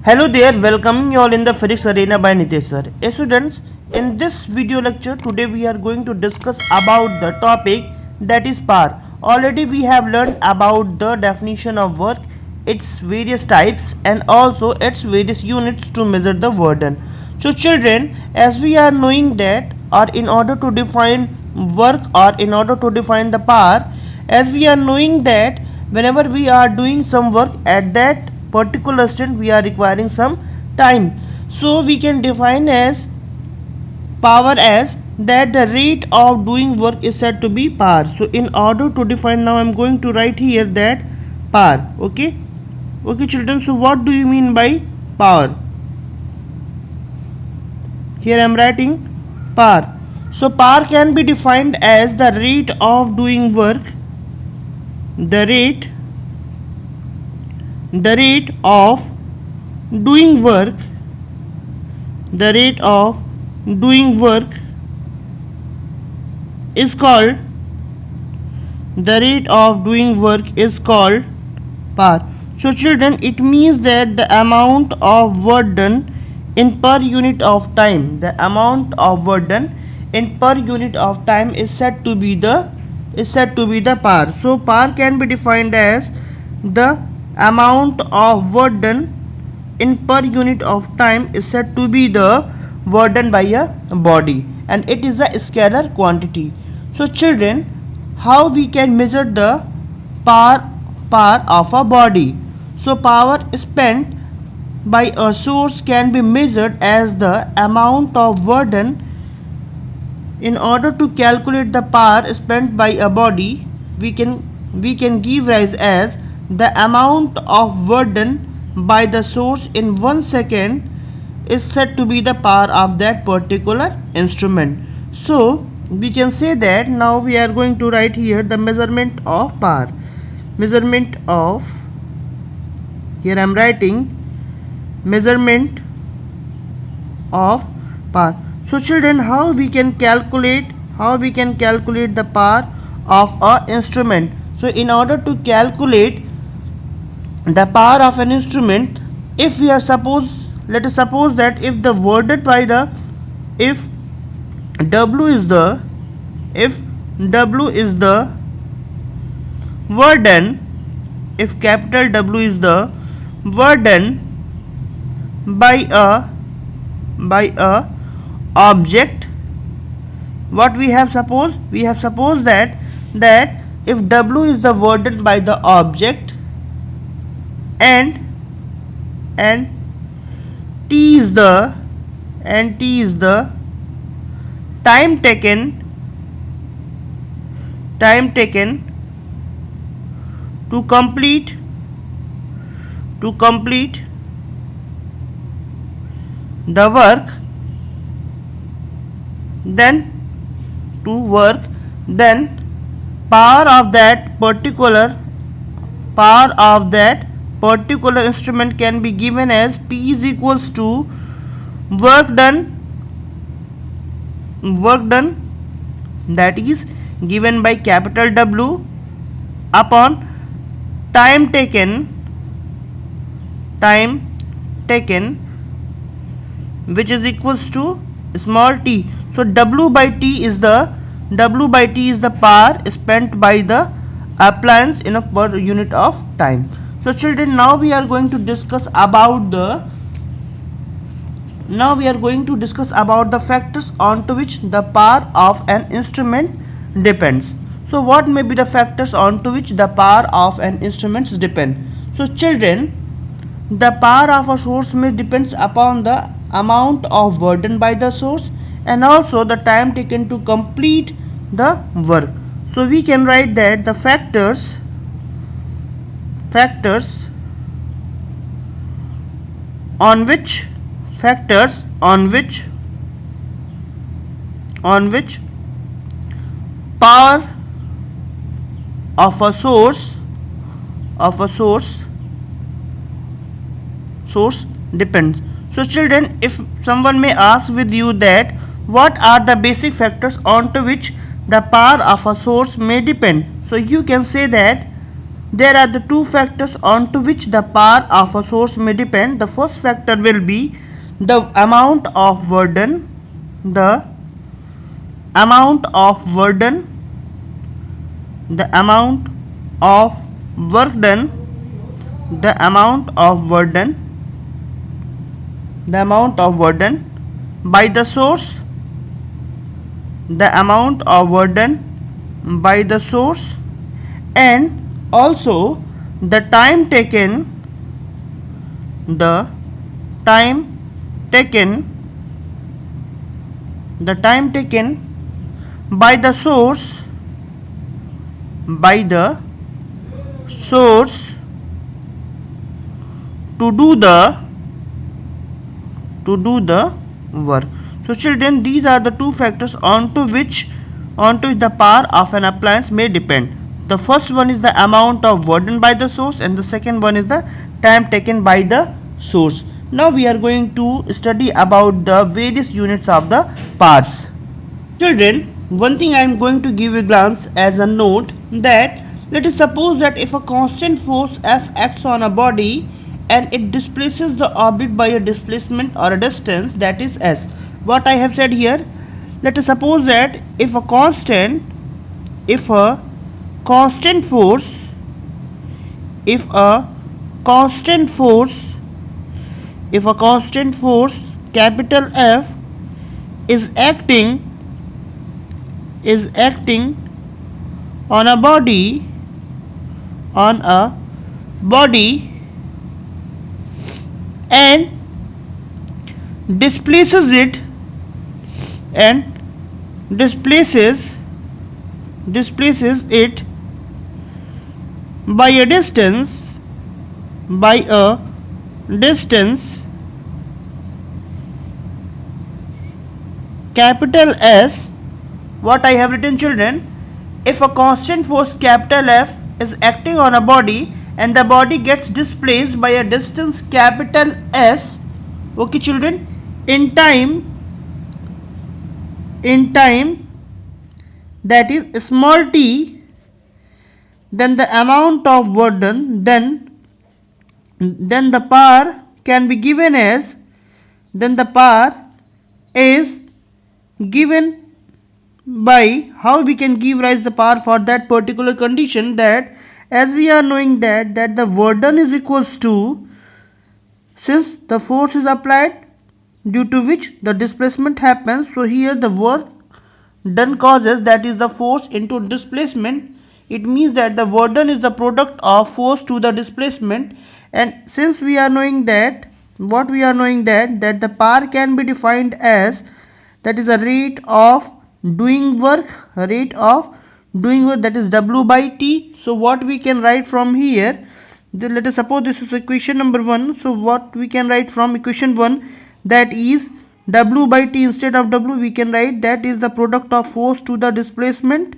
Hello there, welcoming you all in the Physics Arena by Nitesh sir. Students, in this video lecture today we are going to discuss about the topic that is power. Already we have learned about the definition of work, its various types and also its various units to measure the burden. So children, as we are knowing that or in order to define work or in order to define the power, as we are knowing that whenever we are doing some work at that particular instant we are requiring some time, so we can define as power as that the rate of doing work is said to be power. So in order to define, now I'm going to write here that power. Okay children, so what do you mean by power? Here I'm writing power. So power can be defined as the rate of doing work, the rate of doing work, the rate of doing work is called, the rate of doing work is called power. So children, it means that the amount of work done in per unit of time, the amount of work done in per unit of time is said to be the power. So power can be defined as the amount of work done in per unit of time is said to be the work done by a body, and it is a scalar quantity. So children, how we can measure the power of a body? So power spent by a source can be measured as the amount of work done. In order to calculate the power spent by a body, we can give rise as the amount of work done by the source in 1 second is said to be the power of that particular instrument. So we can say that now we are going to write here the measurement of power. Measurement of, here I am writing measurement of power. So children, how we can calculate the power of a instrument? So in order to calculate the power of an instrument, if we are let us suppose that if the worded by the, if W is the word done, if capital W is the word done by a object, what we have supposed? We have supposed that if W is the word done by the object and T is the time taken to complete the work, then power of that particular instrument can be given as P is equals to work done, that is given by capital W upon time taken, which is equals to small t. So W by T is the power spent by the appliance in a per unit of time. So children, now we are going to discuss about the factors onto which the power of an instrument depends. So what may be the factors onto which the power of an instrument depend? So children, the power of a source may depends upon the amount of work done by the source and also the time taken to complete the work. So we can write that the factors on which power of a source depends. So children, if someone may ask with you that what are the basic factors onto which the power of a source may depend, so you can say that there are the two factors onto which the power of a source may depend. The first factor will be the amount of burden, the amount of burden, the amount of work done, the amount of burden, the amount of burden by the source, the amount of burden by the source, and also the time taken, the time taken, the time taken by the source, by the source to do the work. So children, these are the two factors onto which the power of an appliance may depend. The first one is the amount of burden by the source, and the second one is the time taken by the source. Now we are going to study about the various units of the powers. Children, one thing I am going to give a glance as a note, that let us suppose that if a constant force F acts on a body and it displaces the object by a displacement or a distance, that is S. What I have said here, let us suppose that if a constant force, capital F is acting on a body and displaces it by a distance capital S. What I have written, children, if a constant force capital F is acting on a body and the body gets displaced by a distance capital S, okay children, in time, that is small t, then the amount of burden, then the power can be given as, then the power is given by, how we can give rise the power for that particular condition, that as we are knowing that the burden is equals to, since the force is applied due to which the displacement happens, so here the work done causes, that is the force into displacement. It means that the burden is the product of force to the displacement, and since we are knowing that, what we are knowing that the power can be defined as, that is a rate of doing work, that is W by T. So what we can write from here, let us suppose this is equation number 1. So what we can write from equation 1, that is W by T, instead of W we can write that is the product of force to the displacement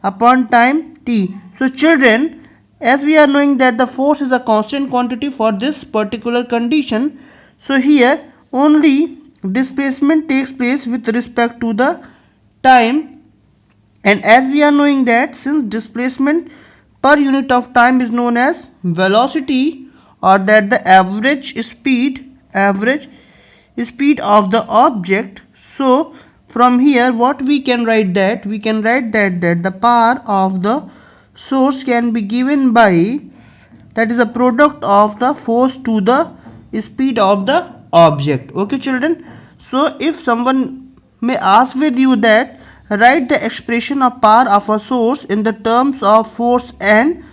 upon time T. So children, as we are knowing that the force is a constant quantity for this particular condition, so here only displacement takes place with respect to the time, and as we are knowing that since displacement per unit of time is known as velocity, or that the average speed of the object, so from here what we can write, that the power of the source can be given by, that is a product of the force to the speed of the object. Okay children, so if someone may ask with you that write the expression of power of a source in the terms of force and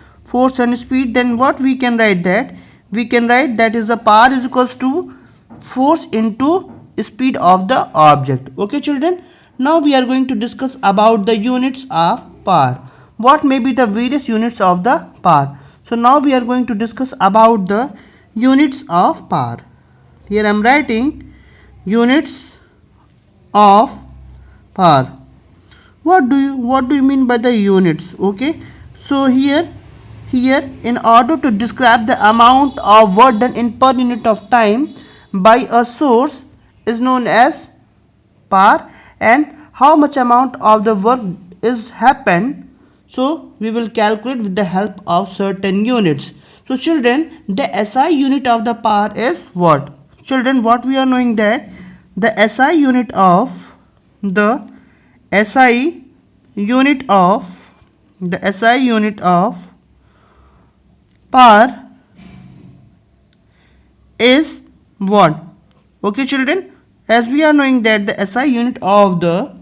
speed, then what we can write, that we can write that is the power is equals to force into speed of the object. Okay children, now we are going to discuss about the units of power. What may be the various units of the power? So now we are going to discuss about the units of power. Here I am writing units of power. What do you mean by the units? Okay, so here in order to describe the amount of work done in per unit of time by a source is known as power, and how much amount of the work is happened, So we will calculate with the help of certain units. So children, the SI unit of the power is what? Children, what we are knowing that the SI unit of the SI unit of SI unit of power is what? Okay children, as we are knowing that the SI unit of the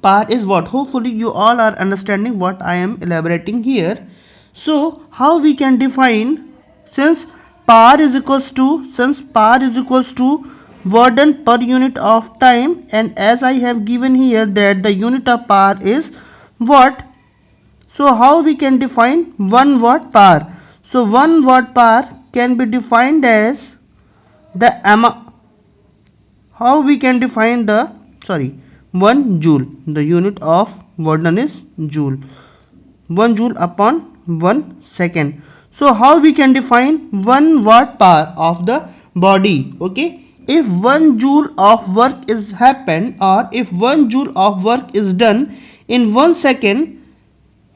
power is what? Hopefully you all are understanding what I am elaborating here. So how we can define, since power is equals to Warden per unit of time, and as I have given here that the unit of power is watt. So how we can define 1 watt power? So 1 watt power can be defined as the amount. How we can define the 1 joule? The unit of Warden is joule. 1 joule upon 1 second. So how we can define 1 watt power of the body? Okay, if 1 joule of work is happened, or if 1 joule of work is done in 1 second,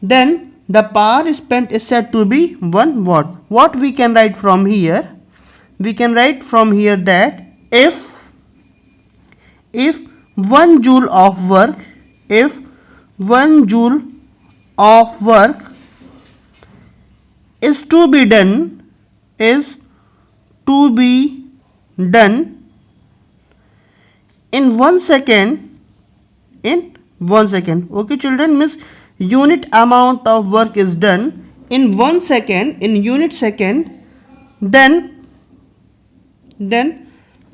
then the power spent is said to be 1 watt. What we can write from here? We can write from here that if 1 joule of work, if 1 joule of work is to be done, in 1 second, okay children, means unit amount of work is done in 1 second, in unit second, then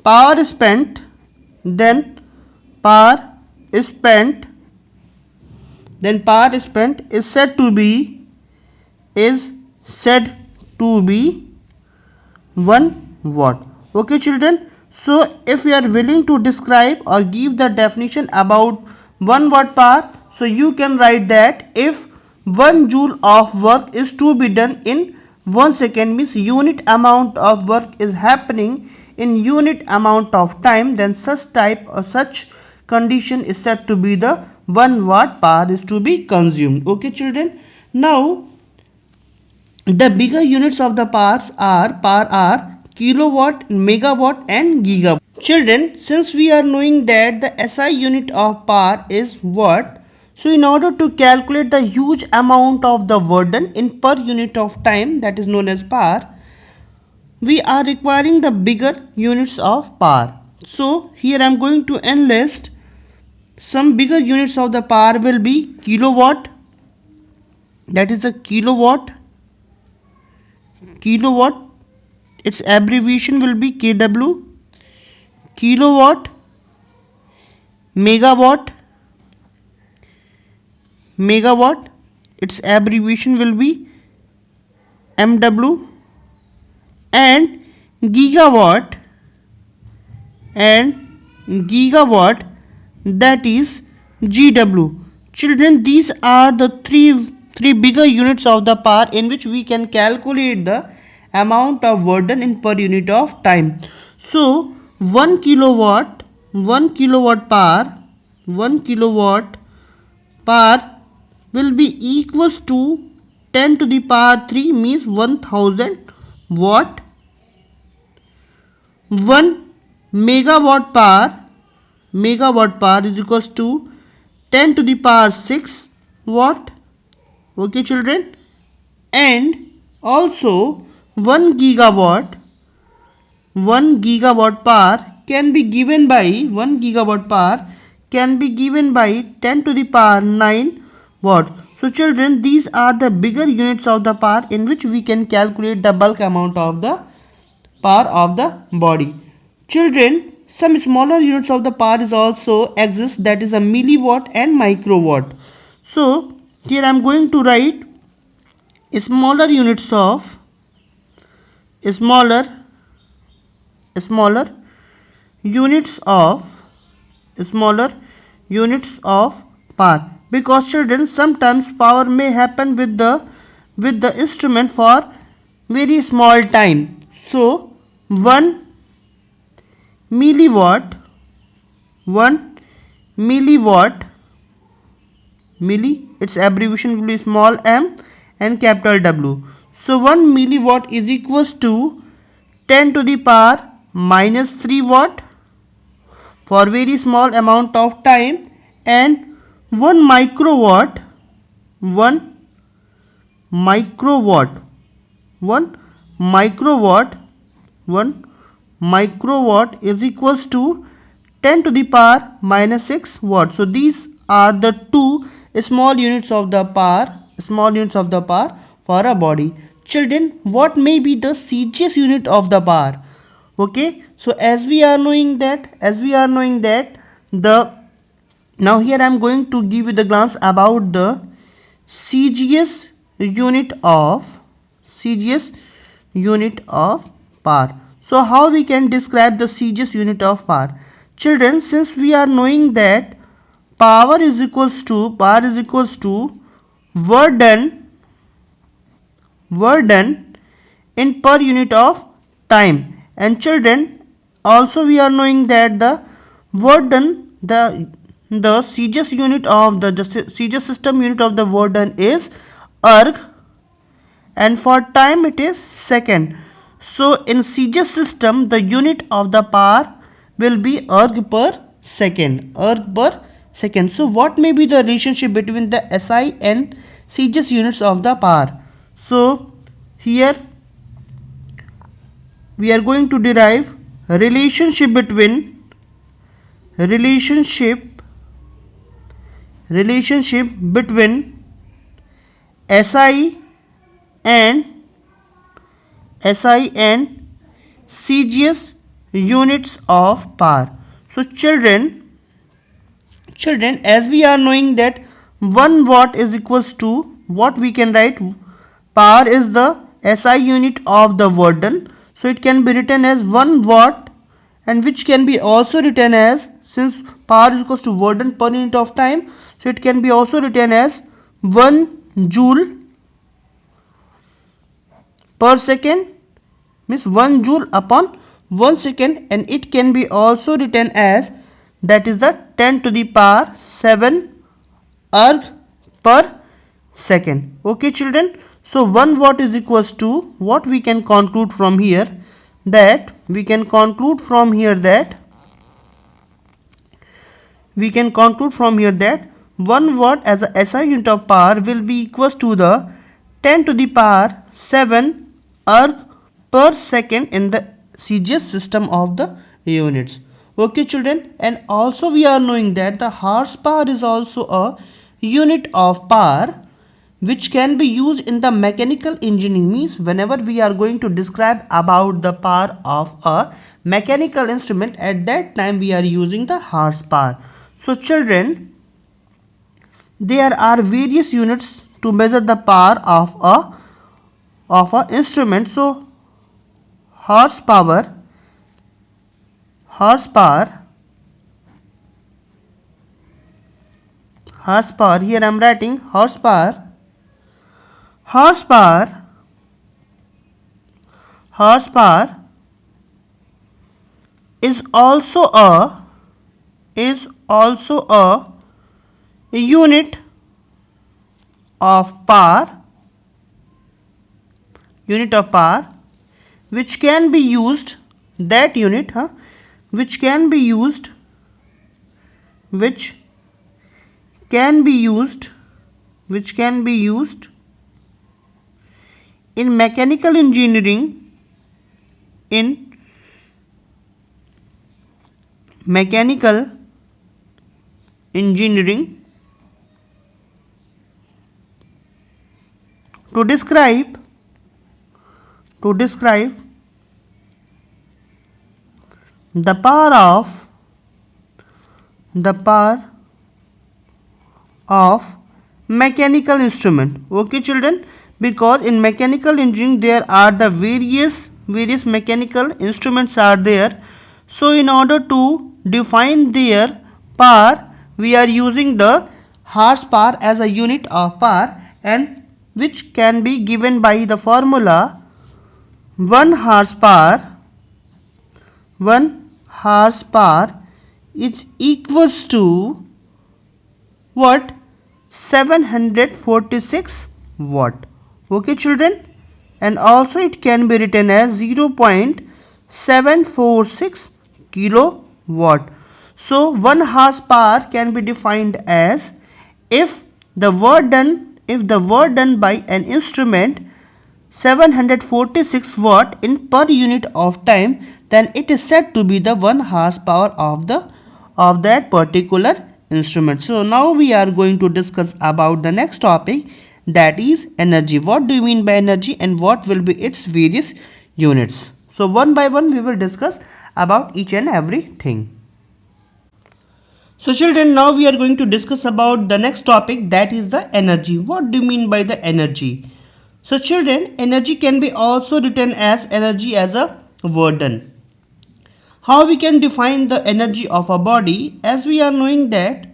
power spent is said to be 1 watt. Okay children, so if you are willing to describe or give the definition about 1 watt power, so you can write that if 1 joule of work is to be done in 1 second, means unit amount of work is happening in unit amount of time, then such condition is said to be the 1 watt power is to be consumed. Okay children, now the bigger units of the power are kilowatt, megawatt and gigawatt. Children, since we are knowing that the SI unit of power is watt, so in order to calculate the huge amount of the Warden in per unit of time, that is known as power, we are requiring the bigger units of power. So here I am going to enlist some bigger units of the power will be kilowatt, that is a kilowatt, its abbreviation will be KW, kilowatt, megawatt, its abbreviation will be MW, and gigawatt, that is GW. Children, these are the three bigger units of the power in which we can calculate the amount of Warden in per unit of time. So 1 kilowatt power will be equals to 10 to the power 3, means 1000 watt. 1 megawatt power is equals to 10 to the power 6 watt. Okay children, and also 1 gigawatt power can be given by 10 to the power 9 watt. So children, these are the bigger units of the power in which we can calculate the bulk amount of the power of the body. Children, some smaller units of the power is also exist, that is a milliwatt and microwatt. So here I am going to write smaller units of power, because children, sometimes power may happen with the instrument for very small time. So 1 milliwatt its abbreviation will be small m and capital W. So 1 milliwatt is equals to 10 to the power minus 3 watt for very small amount of time, and 1 microwatt 1 microwatt 1 microwatt 1 microwatt is equals to 10 to the power minus 6 watt. So these are the two small units of the power for a body. Children, what may be the CGS unit of the power? Okay, so as we are knowing that the now here I am going to give you the glance about the CGS unit of power. So how we can describe the CGS unit of power? Children, since we are knowing that power is equals to work done in per unit of time. And children, also we are knowing that the work done, the CGS unit of the CGS system unit of the work done is erg, and for time it is second. So in CGS system the unit of the power will be erg per second. So what may be the relationship between the SI and CGS units of the power? So here we are going to derive a relationship between SI and CGS units of power. So children, as we are knowing that 1 watt is equals to, what we can write, power is the SI unit of the work done. So it can be written as 1 watt, and which can be also written as, since power is equals to work done per unit of time, so it can be also written as 1 joule per second, means 1 joule upon 1 second, and it can be also written as, that is the 10 to the power 7 erg per second. Okay children, so 1 watt is equals to, what we can conclude from here, that 1 watt as a SI unit of power will be equals to the 10 to the power 7 erg per second in the CGS system of the units. Okay children, and also we are knowing that the horsepower is also a unit of power which can be used in the mechanical engineering. Means whenever we are going to describe about the power of a mechanical instrument, at that time we are using the horsepower. So children, there are various units to measure the power of a instrument. So horsepower, here I am writing horsepower is also a unit of power which can be used, that unit which can be used in mechanical engineering, to describe the power of mechanical instrument. Okay children, because in mechanical engineering there are the various mechanical instruments are there. So in order to define their power, we are using the horsepower as a unit of power, and which can be given by the formula 1 horsepower is equals to what? 746 watt. Okay children, and also it can be written as 0.746 kilowatt. So 1 horsepower can be defined as if the work done by an instrument 746 watt in per unit of time, then it is said to be the 1 horsepower of that particular instrument. So now we are going to discuss about the next topic, that is energy. What do you mean by energy and what will be its various units? So one by one we will discuss about each and everything. So children, now we are going to discuss about the next topic, that is the energy. What do you mean by the energy? So children, energy can be also written as energy as a word done. How we can define the energy of a body? As we are knowing that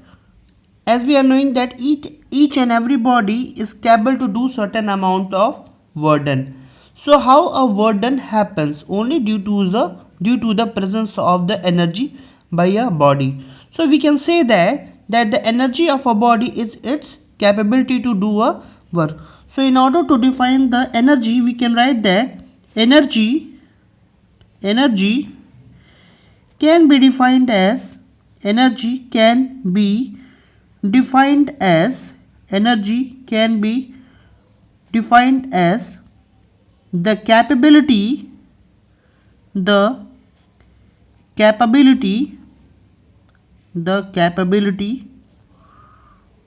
each and every body is capable to do certain amount of work done. So how a work done happens? Only due to the presence of the energy by a body. So we can say that the energy of a body is its capability to do a work. So in order to define the energy, we can write that energy can be defined as the capability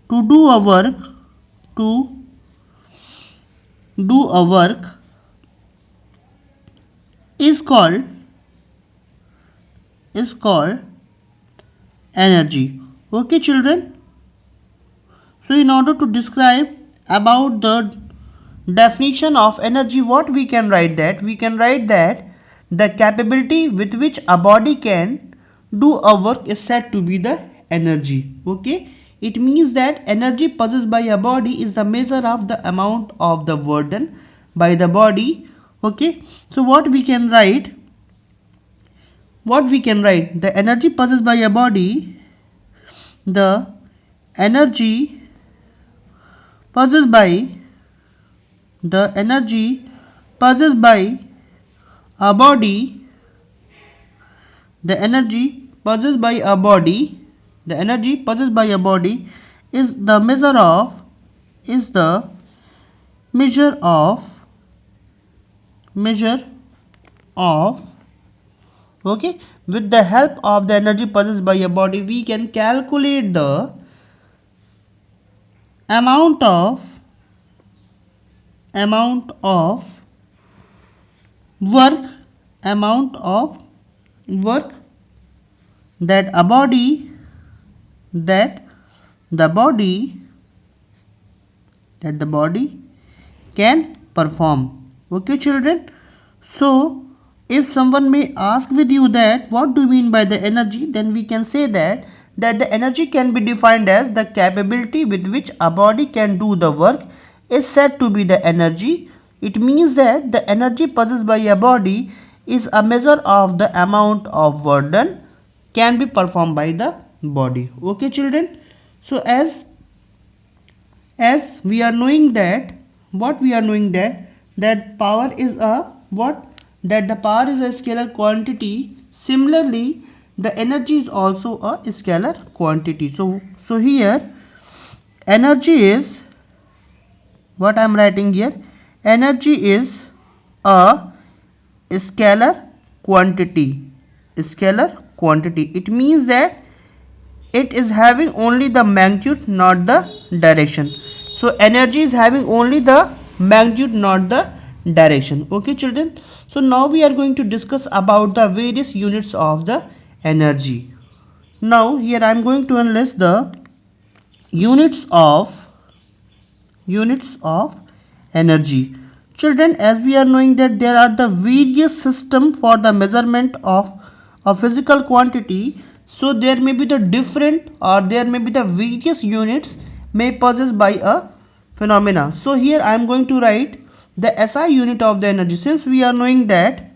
to do a work is called energy. Okay children, so in order to describe about the definition of energy, what we can write that the capability with which a body can do a work is said to be the energy. Okay, it means that energy possessed by a body is the measure of the amount of the work done by the body. Okay, so what we can write the energy possessed by a body, the energy possessed by a body is the measure of okay, with the help of the energy possessed by a body, we can calculate the amount of work that the body can perform. Okay children, so if someone may ask with you that what do you mean by the energy, then we can say that the energy can be defined as the capability with which a body can do the work is said to be the energy. It means that the energy possessed by a body is a measure of the amount of work done can be performed by the body. Okay children, so as we are knowing that that power is a scalar quantity. Similarly, the energy is also a scalar quantity. So here energy is what I am writing here. Energy is a scalar quantity. It means that it is having only the magnitude, not the direction. So energy is having only the magnitude, not the direction. Okay children, so now we are going to discuss about the various units of the energy. Now here I am going to enlist the units of energy. Children, as we are knowing that there are the various system for the measurement of a physical quantity, so there may be the different or there may be the various units may possessed by a phenomena. So here I am going to write the SI unit of the energy. Since we are knowing that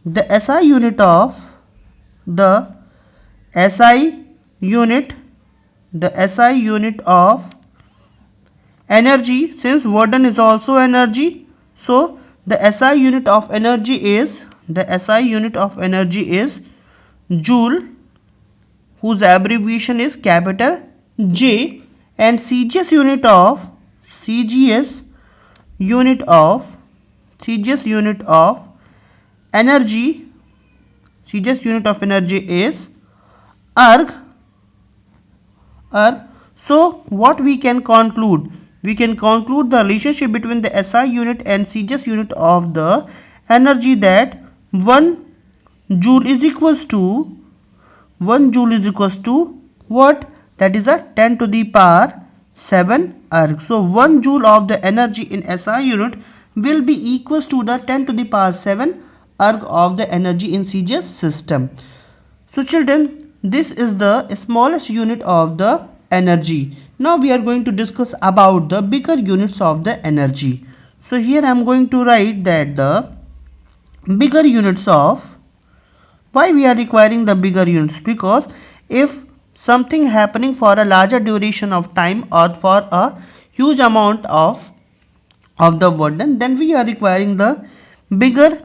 the SI unit of energy, since Worden is also energy, so the SI unit of energy is joule, whose abbreviation is capital J, and CGS unit of energy is erg. So what we can conclude? We can conclude the relationship between the SI unit and CGS unit of the energy, that 1 joule is equals to what? That is a 10 to the power 7 erg. So 1 joule of the energy in SI unit will be equals to the 10 to the power 7 erg of the energy in CGS system. So children, this is the smallest unit of the energy. Now we are going to discuss about the bigger units of the energy. So here I am going to write that the bigger units of, why we are requiring the bigger units? Because if something happening for a larger duration of time or for a huge amount of the burden, then we are requiring the bigger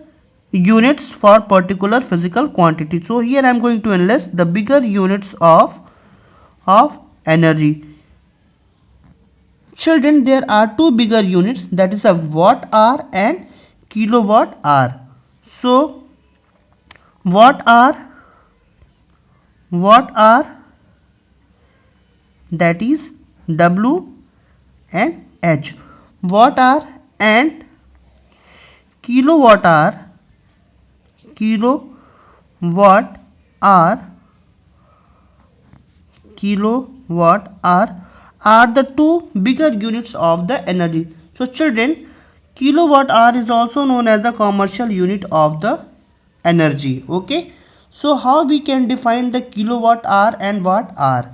units for particular physical quantity. So here I am going to enlist the bigger units of energy. Children, there are two bigger units, that is a watt hour and kilowatt hour. So watt hour, that is W and H. Watt hour and kilowatt hour are the two bigger units of the energy. So children, kilowatt hour is also known as the commercial unit of the energy. Okay, so how we can define the kilowatt hour and watt hour?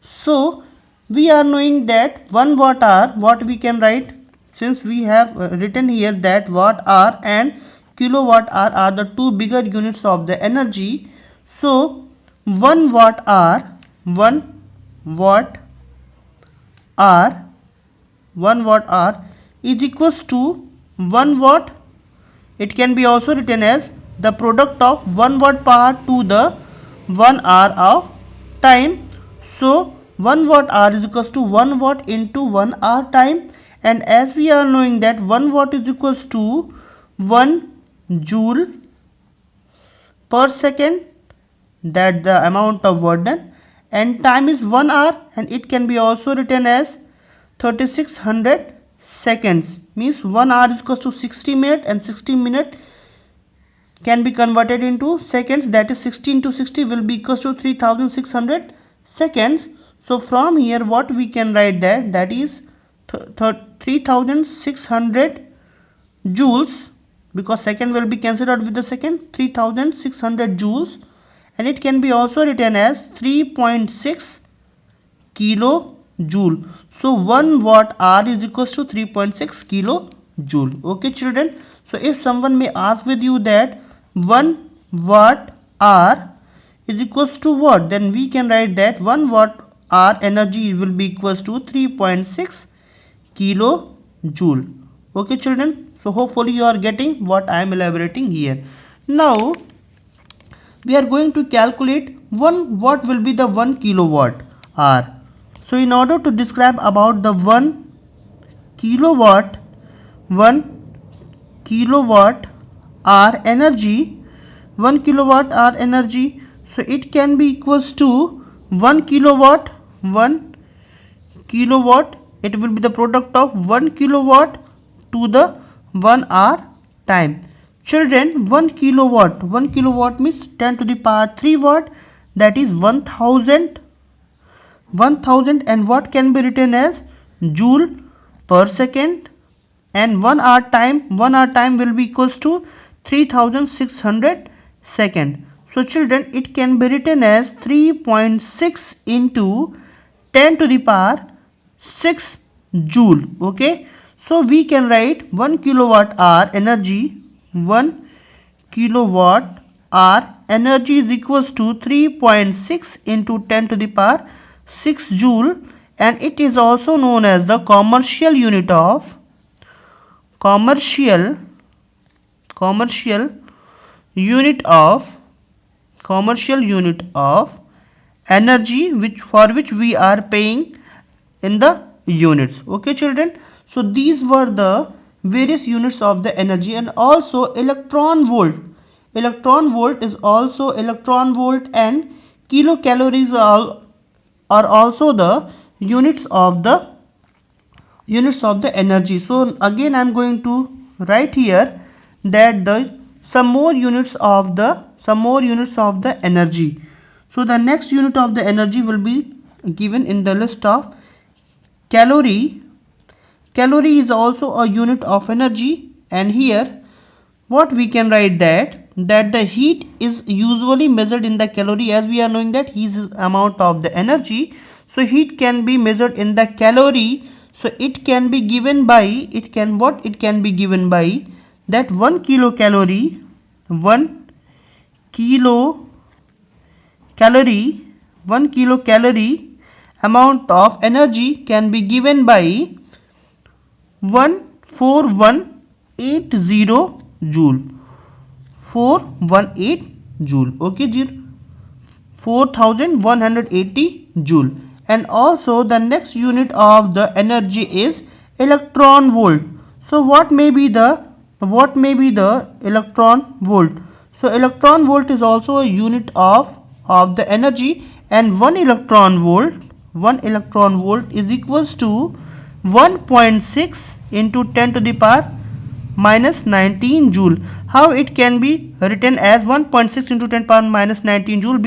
So we are knowing that 1 watt hour, what we can write, since we have written here that watt hour and kilowatt hour are the two bigger units of the energy. So 1 watt hour is equals to 1 watt. It can be also written as the product of 1 watt power to the 1 hour of time. So 1 watt hour is equals to 1 watt into 1 hour time, and as we are knowing that 1 watt is equals to 1 joule per second, that the amount of work done, and time is 1 hour, and it can be also written as 3600 seconds, means 1 hour is equals to 60 minutes, and 60 minutes can be converted into seconds, that is 60 into 60 will be equals to 3600 seconds. So from here what we can write, that is 3600 joules, because second will be cancelled out with the second, 3600 joules, and it can be also written as 3.6 kilojoule. So 1 watt hour is equals to 3.6 kilojoule. Okay children, so if someone may ask with you that 1 watt hour is equals to what, then we can write that 1 watt hour energy will be equals to 3.6 kilojoule. Okay children, so hopefully you are getting what I am elaborating here. Now we are going to calculate what will be the 1 kilowatt hour. So in order to describe about the 1 kilowatt hour energy, 1 kilowatt hour energy, so it can be equals to 1 kilowatt, it will be the product of 1 kilowatt to the 1 hour time. Children, 1 kilowatt means 10 to the power 3 watt, that is 1000, and what can be written as joule per second, and 1 hour time will be equals to 3600 second. So children, it can be written as 3.6 into 10 to the power 6 joule. Okay, so we can write 1 kilowatt hour energy, 1 kilowatt hour energy is equals to 3.6 into 10 to the power 6 joule, and it is also known as the commercial unit of commercial unit of commercial unit of energy which we are paying in the units. Okay children, so these were the various units of the energy. And also electron volt is also electron volt, and kilocalories are also the units of the energy. So again I am going to write here that the some more units of the energy. So the next unit of the energy will be given in the list of calorie. Calorie is also a unit of energy, and here what we can write that the heat is usually measured in the calorie, as we are knowing that heat is amount of the energy. So heat can be measured in the calorie. So it can be given by that 1 kilocalorie amount of energy can be given by 4180 joule. 418 joule. Okay, 4180 joule. And also the next unit of the energy is electron volt. So what may be the electron volt? So electron volt is also a unit of the energy, and 1 electron volt is equals to 1.6 into 10 to the power minus 19 joule. How it can be written as 1.6 into 10 power minus 19 joule?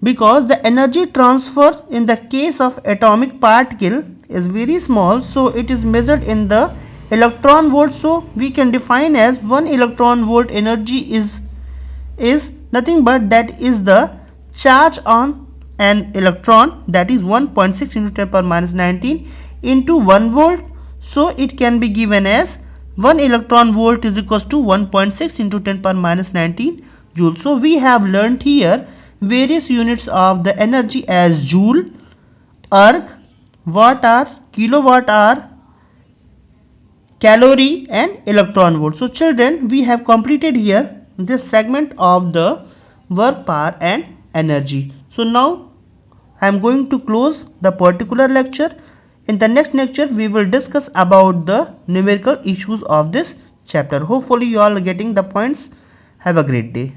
Because the energy transfer in the case of atomic particle is very small, so it is measured in the electron volt. So we can define as 1 electron volt energy is nothing but that is the charge on an electron, that is 1.6 into 10 power minus 19 into 1 volt. So it can be given as 1 electron volt is equals to 1.6 into 10 power minus 19 joule. So we have learned here various units of the energy as joule, erg, watt hour, kilowatt hour, calorie and electron volt. So children, we have completed here this segment of the work, power and energy. So now I am going to close the particular lecture. In the next lecture we will discuss about the numerical issues of this chapter. Hopefully you all are getting the points. Have a great day.